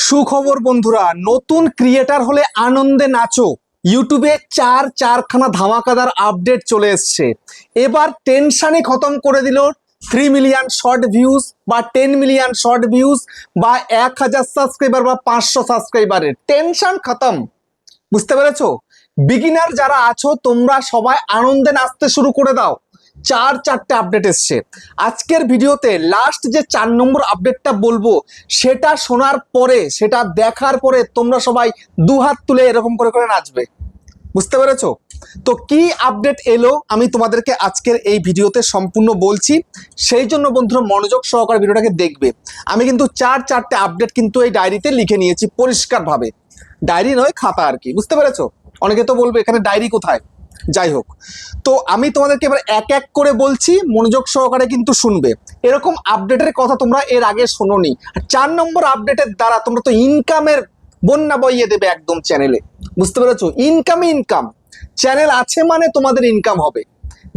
সুখবর বন্ধুরা, নতুন ক্রিয়েটার হলে আনন্দে নাচো। ইউটিউবে চারখানা ধামাকাদার আপডেট চলে এসছে। এবার টেনশনই খতম করে দিল 3 মিলিয়ন শর্ট ভিউজ বা 10 মিলিয়ন শর্ট ভিউজ বা 1000 সাবস্ক্রাইবার বা 500 সাবস্ক্রাইবারের টেনশন খতম। বুঝতে পেরেছো? বিগিনার যারা আছো তোমরা সবাই আনন্দে নাচতে শুরু করে দাও। চারটে আপডেট এসছে আজকের ভিডিওতে। লাস্ট যে 4 নম্বর আপডেটটা বলবো সেটা শোনার পরে, সেটা দেখার পরে তোমরা সবাই দুহাত তুলে এরকম করে করে নাচবে। বুঝতে পেরেছো? তো কি আপডেট এলো আমি তোমাদেরকে আজকের এই ভিডিওতে সম্পূর্ণ বলছি, সেই জন্য বন্ধুরা মনোযোগ সহকারে ভিডিওটাকে দেখবে। আমি কিন্তু চারটে আপডেট কিন্তু এই ডায়েরিতে লিখে নিয়েছি পরিষ্কারভাবে। ডায়েরি নয়, খাতা আর কি। বুঝতে পেরেছো? অনেকে তো বলবে এখানে ডায়েরি কোথায়। যাই হোক, তো আমি তোমাদেরকে এবার এক এক করে বলছি, মনোযোগ সহকারে কিন্তু শুনবে। এরকম আপডেটের কথা তোমরা এর আগে শোনোনি। 4 নম্বর আপডেটের দ্বারা তোমরা তো ইনকামের বন্যা বইয়ে দেবে একদম চ্যানেলে। বুঝতে পেরেছো? ইনকাম চ্যানেল আছে মানে তোমাদের ইনকাম হবে।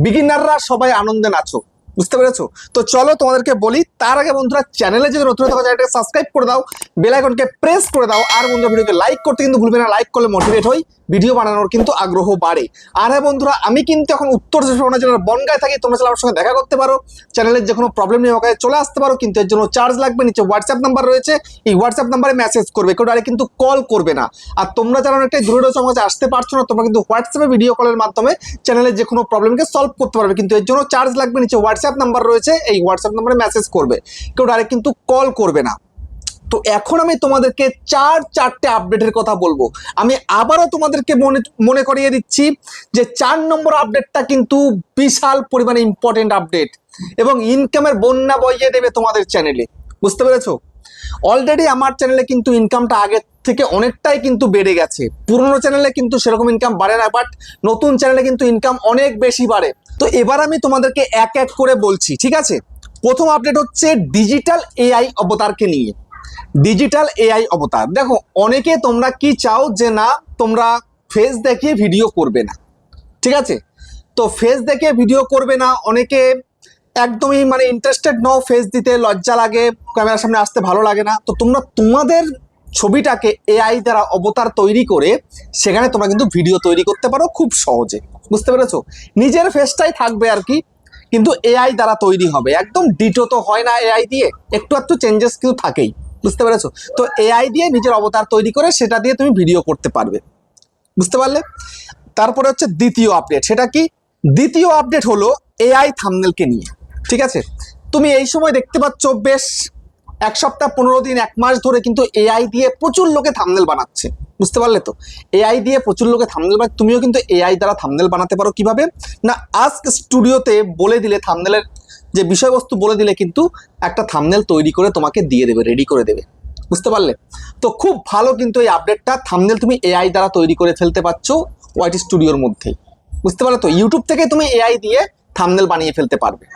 বিগিনাররা সবাই আনন্দে নাচো। বুঝতে পেরেছো? তো চলো তোমাদেরকে বলি। তার আগে বন্ধুরা, চ্যানেলে যদি নতুন থাকো চ্যানেলটাকে সাবস্ক্রাইব করে দাও, বেল আইকনকে প্রেস করে দাও, আর বন্ধুরা ভিডিওকে লাইক করতে কিন্তু ভুলবে না। লাইক করলে মোটিভেট হই, ভিডিও বানানোর কিন্তু আগ্রহ বাড়ে। আর হ্যাঁ বন্ধুরা, আমি কিন্তু এখন উত্তর চব্বিশ পরগনা জেলার বনগাঁয় থাকি। তোমরা চাইলে আমার সঙ্গে দেখা করতে পারো, চ্যানেলের যে কোনো প্রবলেম নিয়ে আমাকে চলে আসতে পারো, কিন্তু এর জন্য চার্জ লাগবে। নিচে হোয়াটসঅ্যাপ নাম্বার রয়েছে, এই হোয়াটসঅ্যাপ নাম্বারে মেসেজ করবে, কেউ ডাইরেক্ট কিন্তু কল করবে না। আর তোমরা যারা অনেকটাই দূরে রয়েছে, আমার কাছে আসতে পারছো না, তোমরা কিন্তু হোয়াটসঅ্যাপে ভিডিও কলের মাধ্যমে চ্যানেলের যে কোনো প্রবলেমকে সলভ করতে পারবে, কিন্তু এর জন্য চার্জ লাগবে। নিচে হোয়াটসঅ্যাপ নাম্বার রয়েছে, এই হোয়াটসঅ্যাপ নাম্বারে মেসেজ করবে, কেউ ডাইরেক্ট কিন্তু কল করবে না। তো এখন আমি তোমাদেরকে চারটে আপডেটের কথা বলবো। আমি আবারও তোমাদেরকে মনে করিয়ে দিচ্ছি যে 4 নম্বর আপডেটটা কিন্তু বিশাল পরিমাণে ইম্পর্টেন্ট আপডেট এবং ইনকামের বন্যা বইয়ে দেবে তোমাদের চ্যানেলে। বুঝতে পেরেছো? অলরেডি আমার চ্যানেলে কিন্তু ইনকামটা আগের থেকে অনেকটাই কিন্তু বেড়ে গেছে। পুরনো চ্যানেলে কিন্তু সেরকম ইনকাম বাড়ে না, বাট নতুন চ্যানেলে কিন্তু ইনকাম অনেক বেশি বাড়ে। তো এবার আমি তোমাদেরকে এক এক করে বলছি, ঠিক আছে? প্রথম আপডেট হচ্ছে ডিজিটাল এআই অবতারকে নিয়ে। ডিজিটাল এআই অবতার, দেখো অনেকে তোমরা কি চাও যে না তোমরা ফেস দেখিয়ে ভিডিও করবে না, ঠিক আছে? তো ফেস দেখে ভিডিও করবে না, অনেকে একদমই মানে ইন্টারেস্টেড নও, ফেস দিতে লজ্জা লাগে, ক্যামেরার সামনে আসতে ভালো লাগে না। তো তোমরা তোমাদের ছবিটাকে এআই দ্বারা অবতার তৈরি করে সেখানে তোমরা কিন্তু ভিডিও তৈরি করতে পারো খুব সহজে। বুঝতে পেরেছো? নিজের ফেসটাই থাকবে আর কি, কিন্তু এআই দ্বারা তৈরি হবে। একদম ডিটো তো হয় না এআই দিয়ে, একটু চেঞ্জেস কিন্তু থাকেই। বুঝতে পেরেছো? তো এআই দিয়ে নিজের অবতার তৈরি করে সেটা দিয়ে তুমি ভিডিও করতে পারবে। বুঝতে পারলে? তারপরে হচ্ছে দ্বিতীয় আপডেট। সেটা কি? দ্বিতীয় আপডেট হলো এআই থাম্বনেলকে নিয়ে। ঠিক আছে? তুমি এই সময় দেখতে পাচ্ছ বেশ 1 সপ্তাহ 15 দিন 1 মাস ধরে কিন্তু এআই দিয়ে প্রচুর লোকে থাম্বনেল বানাচ্ছে। বুঝতে পারলে তো? এআই দিয়ে প্রচুর লোকে থাম্বনেল বানায়। তুমিও কিন্তু এআই দ্বারা থাম্বনেল বানাতে পারো। কিভাবে না, আস্ক স্টুডিওতে বলে দিলে, থাম্বনেলের যে বিষয়বস্তু বলে দিলে কিন্তু একটা থাম্বনেল তৈরি করে তোমাকে দিয়ে দেবে, রেডি করে দেবে। বুঝতে পারলে? তো খুব ভালো কিন্তু এই আপডেটটা। থাম্বনেল তুমি এআই দ্বারা তৈরি করে ফেলতে পারছো ওয়াইটি স্টুডিওর মধ্যেই। বুঝতে পারলে তো? ইউটিউব থেকে তুমি এআই দিয়ে থাম্বনেল বানিয়ে ফেলতে পারবে।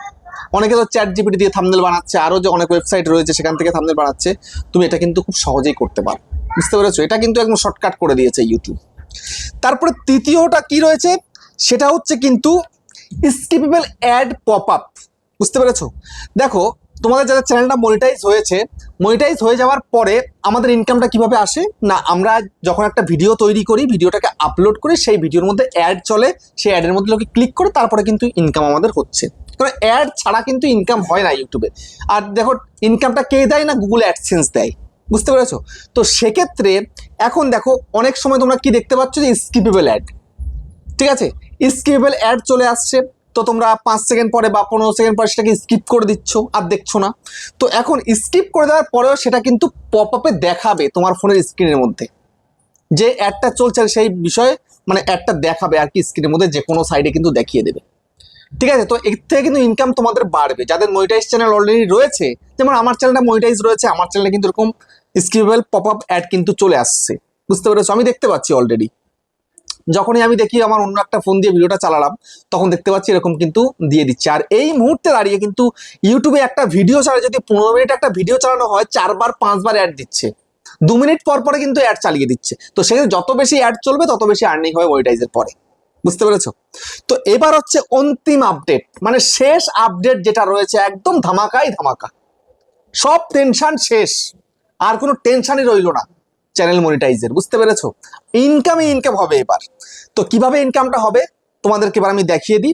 অনেকে তো চ্যাট জিপিটি দিয়ে থাম্বনেল বানাচ্ছে, আরও যে অনেক ওয়েবসাইট রয়েছে সেখান থেকে থাম্বনেল বানাচ্ছে। তুমি এটা কিন্তু খুব সহজেই করতে পারো। বুঝতে পেরেছো? এটা কিন্তু একদম শর্টকাট করে দিয়েছে ইউটিউব। তারপরে তৃতীয়টা কি রয়েছে, সেটা হচ্ছে কিন্তু স্কিপেবল অ্যাড পপ আপ। বুঝতে পেরেছো? দেখো তোমাদের যাদের চ্যানেলটা মনিটাইজ হয়েছে, মনিটাইজ হয়ে যাওয়ার পরে আমাদের ইনকামটা কিভাবে আসে না, আমরা যখন একটা ভিডিও তৈরি করি, ভিডিওটাকে আপলোড করি, সেই ভিডিওর মধ্যে অ্যাড চলে, সেই অ্যাডের মধ্যে লোকে ক্লিক করে, তারপরে কিন্তু ইনকাম আমাদের হচ্ছে। কারণ অ্যাড ছাড়া কিন্তু ইনকাম হয় না ইউটিউবে। আর দেখো ইনকামটা কে দেয় না, গুগল অ্যাডসেন্স দেয়। বুঝতে পেরেছো? তো সেক্ষেত্রে এখন দেখো অনেক সময় তোমরা কি দেখতে পাচ্ছ যে স্কিপেবল অ্যাড, ঠিক আছে? স্কিপেবল অ্যাড চলে আসছে। তো তোমরা 5 সেকেন্ড পরে বা 15 সেকেন্ড পরে সেটাকে স্কিপ করে দিচ্ছ, আর দেখছো না। তো এখন স্কিপ করে দেওয়ার পরেও সেটা কিন্তু পপ আপে দেখাবে তোমার ফোনের স্ক্রিনের মধ্যে, যে অ্যাডটা চলছে সেই বিষয়ে, মানে অ্যাডটা দেখাবে আর কি স্ক্রিনের মধ্যে, যে কোনো সাইডে কিন্তু দেখিয়ে দেবে। ঠিক আছে? তো এর থেকে কিন্তু ইনকাম তোমাদের বাড়বে। যাদের মনিটাইজ চ্যানেল অলরেডি রয়েছে, যেমন আমার চ্যানেলটা মনিটাইজ রয়েছে, আমার চ্যানেলে কিন্তু এরকম স্কিপেবল পপ আপ অ্যাড কিন্তু চলে আসছে। বুঝতে পেরেছো? আমি দেখতে পাচ্ছি অলরেডি। যখনই আমি দেখি আমার অন্য একটা ফোন দিয়ে ভিডিওটা চালালাম, তখন দেখতে পাচ্ছি এরকম কিন্তু দিয়ে দিচ্ছে। আর এই মুহূর্তে দাঁড়িয়ে কিন্তু ইউটিউবে একটা ভিডিও চালায়, যদি 15 মিনিট একটা ভিডিও চালানো হয়, 4 বার 5 বার অ্যাড দিচ্ছে। 2 মিনিট পর পরে কিন্তু অ্যাড চালিয়ে দিচ্ছে। তো সেক্ষেত্রে যত বেশি অ্যাড চলবে তত বেশি আর্নিং হবে মনিটাইজের পরে। বুঝতে পেরেছো? তো এবার হচ্ছে অন্তিম আপডেট, মানে শেষ আপডেট যেটা রয়েছে, একদম ধামাকাই ধামাকা, সব টেনশন শেষ। আর কোনো টেনশনই রইলো না চ্যানেল মনিটাইজের, বুঝতে পেরেছো? ইনকাম হবে এবার। তো কিভাবে ইনকামটা হবে তোমাদেরকে এবার আমি দেখিয়ে দিই।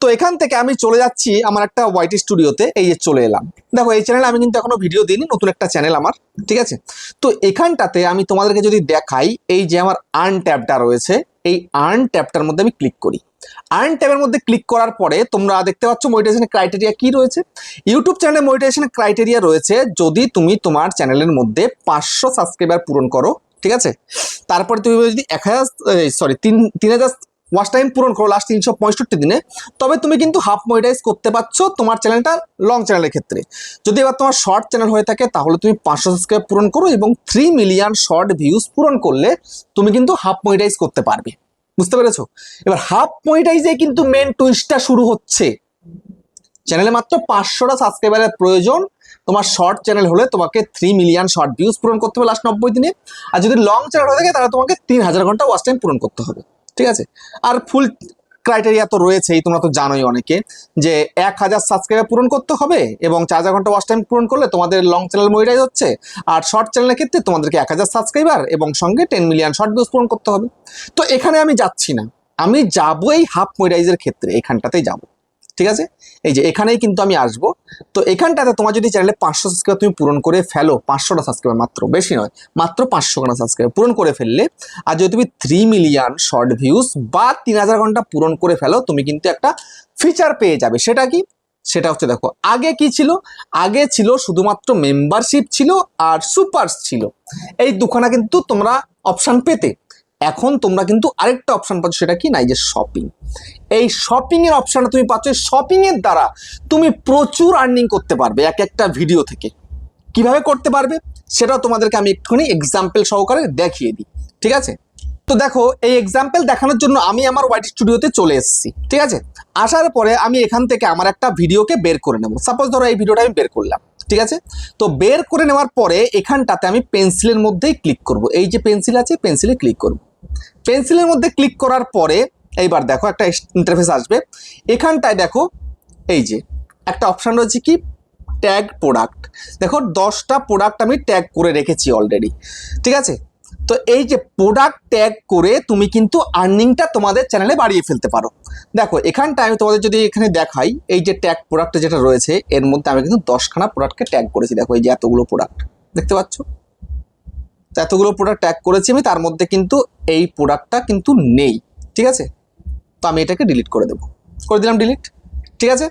তো এখান থেকে আমি চলে যাচ্ছি আমার একটা ওয়াইটি স্টুডিওতে, এই যে চলে এলাম। দেখো এই চ্যানেলে আমি কিন্তু এখনো ভিডিও দিইনি, নতুন একটা চ্যানেল আমার, ঠিক আছে? তো এখানটাতে আমি তোমাদেরকে যদি দেখাই, এই যে আমার আর্ন ট্যাবটা রয়েছে, এই আর্ন ট্যাবটার মধ্যে আমি ক্লিক করি। আর্ন ট্যাবের মধ্যে ক্লিক করার পরে তোমরা দেখতে পাচ্ছ মনিটাইজেশনের ক্রাইটেরিয়া কি রয়েছে। ইউটিউব চ্যানেলে মনিটাইজেশনের ক্রাইটেরিয়া রয়েছে যদি তুমি তোমার চ্যানেলের মধ্যে 500 সাবস্ক্রাইবার পূরণ করো, ঠিক আছে? তারপরে তুমি যদি 3000 ওয়াচ টাইম পূরণ করো লাস্ট 365 দিনে, তবে তুমি কিন্তু হাফ মনিটাইজ করতে পারছো তোমার চ্যানেলটা লং চ্যানেলের ক্ষেত্রে। যদি এবার তোমার শর্ট চ্যানেল হয়ে থাকে তাহলে তুমি 500 সাবস্ক্রাইব পূরণ করো এবং 3 মিলিয়ন শর্ট ভিউজ পূরণ করলে তুমি কিন্তু হাফ মনিটাইজ করতে পারবে, বুঝতে পেরেছো? এবার হাফ মনিটাইজে কিন্তু মেন টুইস্টটা শুরু হচ্ছে। চ্যানেলে মাত্র 500টা সাবস্ক্রাইবারের প্রয়োজন। তোমার শর্ট চ্যানেল হলে তোমাকে 3 মিলিয়ন শর্ট ভিউজ পূরণ করতে হবে লাস্ট 90 দিনে। আর যদি লং চ্যানেল হয়ে থাকে তাহলে তোমাকে 3000 ঘন্টা ওয়াচ টাইম পূরণ করতে হবে, ঠিক আছে? আর ফুল ক্রাইটেরিয়া তো রয়েছেই, তোমরা তো জানোই অনেকে, যে 1000 সাবস্ক্রাইবার পূরণ করতে হবে এবং 4000 ঘন্টা ওয়াচ টাইম পূরণ করলে তোমাদের লং চ্যানেল মনিটাইজ হচ্ছে। আর শর্ট চ্যানেলের ক্ষেত্রে তোমাদেরকে 1000 সাবস্ক্রাইবার এবং সঙ্গে 10 মিলিয়ন শর্ট ভিউজ পূরণ করতে হবে। তো এখানে আমি যাচ্ছি না, আমি যাবো এই হাফ মনিটাইজের ক্ষেত্রে, এখানটাতেই যাবো, ঠিক আছে? এই যে এখানেই কিন্তু আমি আসবো। তো এখানটাতে তোমার যদি চ্যানেলে 500 সাবস্ক্রাইবার তুমি পূরণ করে ফেলো, 500টা সাবস্ক্রাইবার, মাত্র, বেশি নয়, মাত্র 500 সাবস্ক্রাইবার পূরণ করে ফেললে, আর যদি তুমি 3 মিলিয়ন শর্ট ভিউজ বা 3000 ঘন্টা পূরণ করে ফেলো, তুমি কিন্তু একটা ফিচার পেয়ে যাবে। সেটা কি? সেটা হচ্ছে, দেখো আগে কি ছিল, আগে ছিল শুধুমাত্র মেম্বারশিপ ছিল আর সুপারস ছিল, এই দুখানা কিন্তু তোমরা অপশন পেতে। এখন তোমরা কিন্তু আরেকটা অপশন পাচ্ছ, সেটা কি না, এই যে শপিং। এই শপিং এর অপশনটা তুমি পাচ্ছ। শপিং এর দ্বারা তুমি প্রচুর আর্নিং করতে পারবে এক একটা ভিডিও থেকে। কিভাবে করতে পারবে সেটাও তোমাদেরকে আমি একটুখানি এক্সাম্পল সহকারে দেখিয়ে দিই, ঠিক আছে? তো দেখো এই এক্সাম্পল দেখানোর জন্য আমি আমার ওয়াইটি স্টুডিওতে চলে এসেছি, ঠিক আছে? আসার পরে আমি এখান থেকে আমার একটা ভিডিওকে বের করে নেব। সাপোজ ধরো এই ভিডিওটা আমি বের করলাম, ঠিক আছে? তো বের করে নেওয়ার পরে এখানটাতে আমি পেন্সিলের মধ্যেই ক্লিক করব। এই যে পেন্সিল আছে, পেন্সিলে ক্লিক করব। পেন্সিলের মধ্যে ক্লিক করার পরে এইবার দেখো একটা ইন্টারফেস আসবে। এখানটায় দেখো এই যে একটা অপশন রয়েছে কি, ট্যাগ প্রোডাক্ট। দেখো 10টা প্রোডাক্ট আমি ট্যাগ করে রেখেছি অলরেডি, ঠিক আছে? তো এই যে প্রোডাক্ট ট্যাগ করে তুমি কিন্তু আর্নিংটা তোমাদের চ্যানেলে বাড়িয়ে ফেলতে পারো। দেখো এখানটা আমি তোমাদের যদি এখানে দেখাই, এই যে ট্যাগ প্রোডাক্ট যেটা রয়েছে এর মধ্যে আমি কিন্তু 10খানা প্রোডাক্টকে ট্যাগ করেছি। দেখো এই যে এতগুলো প্রোডাক্ট দেখতে পাচ্ছ, এতগুলো প্রোডাক্ট ট্যাগ করেছি আমি, তার মধ্যে কিন্তু এই প্রোডাক্টটা কিন্তু নেই, ঠিক আছে? তো আমি এটাকে ডিলিট করে দেবো, করে দিলাম ডিলিট, ঠিক আছে?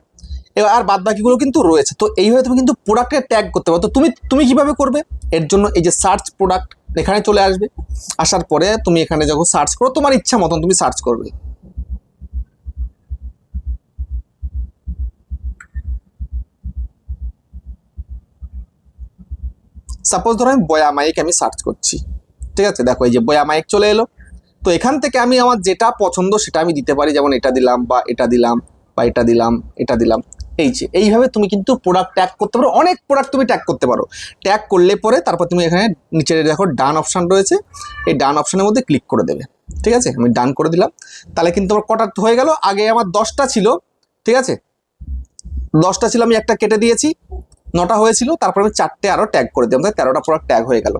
এবার আর বাদ বাকিগুলো কিন্তু রয়েছে। তো এইভাবে তুমি কিন্তু প্রোডাক্টে ট্যাগ করতে পারো। তো তুমি কিভাবে করবে? এর জন্য এই যে সার্চ প্রোডাক্ট এখানে চলে আসবে। আসার পরে তুমি এখানে যখন সার্চ করো, তোমার ইচ্ছা মতন তুমি সার্চ করবে। সাপোজ ধরো আমি বয়া মাইক আমি সার্চ করছি, ঠিক আছে? দেখো এই যে বয়া মাইক চলে এলো। তো এখান থেকে আমি আমার যেটা পছন্দ সেটা আমি দিতে পারি, যেমন এটা দিলাম বা এটা দিলাম বা এটা দিলাম, এটা দিলাম। এই যে এইভাবে তুমি কিন্তু প্রোডাক্ট ট্যাগ করতে পারো। অনেক প্রোডাক্ট তুমি ট্যাগ করতে পারো। ট্যাগ করলে পরে তারপর তুমি এখানে নিচে দেখো ডান অপশান রয়েছে, এই ডান অপশানের মধ্যে ক্লিক করে দেবে, ঠিক আছে? আমি ডান করে দিলাম। তাহলে কিন্তু আমার কটা হয়ে গেল। আগে আমার 10টা ছিল, ঠিক আছে? 10টা ছিল, আমি একটা কেটে দিয়েছি, 9টা হয়েছিল। তারপর আমি 4টে আরও ট্যাগ করে দিলাম, তাই 13টা প্রোডাক্ট ট্যাগ হয়ে গেল।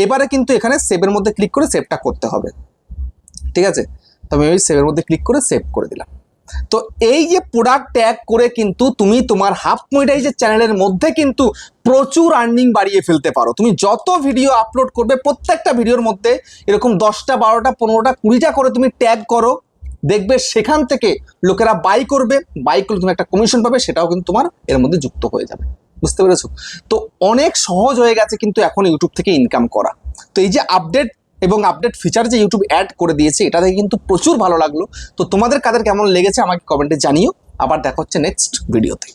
এবারে কিন্তু এখানে সেভের মধ্যে ক্লিক করে সেভটা করতে হবে, ঠিক আছে? তো আমি ওই সেভের মধ্যে ক্লিক করে সেভ করে দিলাম। তো এই যে প্রোডাক্ট ট্যাগ করে কিন্তু তুমি তোমার হাফ মনিটাইজের চ্যানেলের মধ্যে কিন্তু প্রচুর আর্নিং বাড়িয়ে ফেলতে পারো। তুমি যত ভিডিও আপলোড করবে প্রত্যেকটা ভিডিওর মধ্যে এরকম 10টা 12টা 15টা 20টা করে তুমি ট্যাগ করো, দেখবে সেখান থেকে লোকেরা বাই করবে। বাই করলে তুমি একটা কমিশন পাবে, সেটাও কিন্তু তোমার এর মধ্যে যুক্ত হয়ে যাবে, বুঝতে পেরেছো? তো অনেক সহজ হয়ে গেছে কিন্তু এখন ইউটিউব থেকে ইনকাম করা। তো এই যে আপডেট এবং আপডেট ফিচার যে ইউটিউব অ্যাড করে দিয়েছে, এটা থেকে কিন্তু প্রচুর ভালো লাগলো। তো তোমাদের কাদের কেমন লেগেছে আমাকে কমেন্টে জানিও। আবার দেখা হচ্ছে নেক্সট ভিডিওতে।